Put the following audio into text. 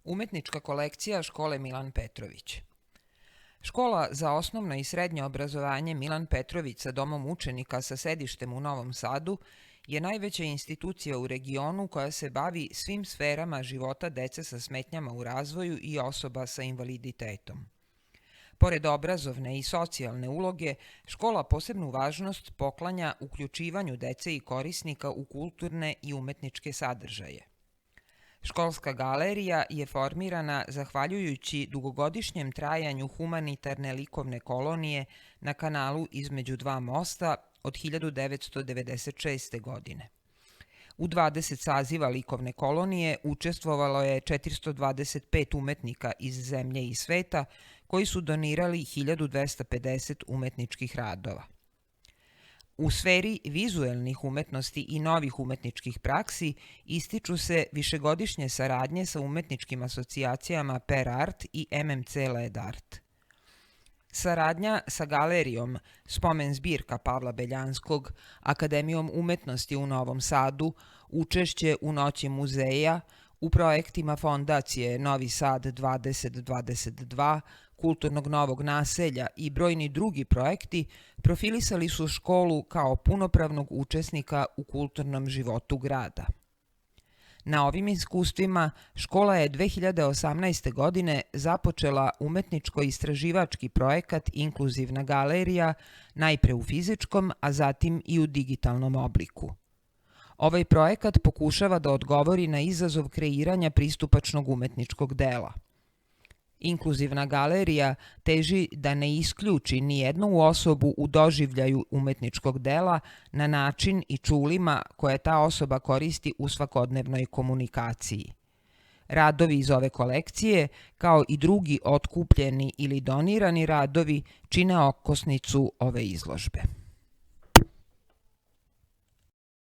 Umetnička kolekcija škole Milan Petrović. Škola za osnovno i srednje obrazovanje Milan Petrović sa domom učenika sa sedištem u Novom Sadu je najveća institucija u regionu koja se bavi svim sferama života dece sa smetnjama u razvoju i osoba sa invaliditetom. Pored obrazovne i socijalne uloge, škola posebnu važnost poklanja uključivanju dece i korisnika u kulturne i umetničke sadržaje. Školska galerija je formirana zahvaljujući dugogodišnjem trajanju humanitarne likovne kolonije na kanalu između dva mosta od 1996. godine. U 20 saziva likovne kolonije učestvovalo je 425 umetnika iz zemlje i sveta koji su donirali 1250 umetničkih radova. U sferi vizuelnih umetnosti i novih umetničkih praksi ističu se višegodišnje saradnje sa umetničkim asocijacijama Per Art i MMC Led Art. Saradnja sa galerijom Spomen zbirka Pavla Beljanskog, Akademijom umetnosti u Novom Sadu, učešće u Noći muzeja, u projektima Fondacije Novi Sad 2022, Kulturnog novog naselja i brojni drugi projekti profilisali su školu kao punopravnog učesnika u kulturnom životu grada. Na ovim iskustvima škola je 2018. godine započela umetničko-istraživački projekat Inkluzivna galerija, najpre u fizičkom, a zatim i u digitalnom obliku. Ovaj projekat pokušava da odgovori na izazov kreiranja pristupačnog umetničkog dela. Inkluzivna galerija teži da ne isključi ni jednu osobu u doživljaju umetničkog dela na način i čulima koje ta osoba koristi u svakodnevnoj komunikaciji. Radovi iz ove kolekcije, kao i drugi otkupljeni ili donirani radovi, čine okosnicu ove izložbe.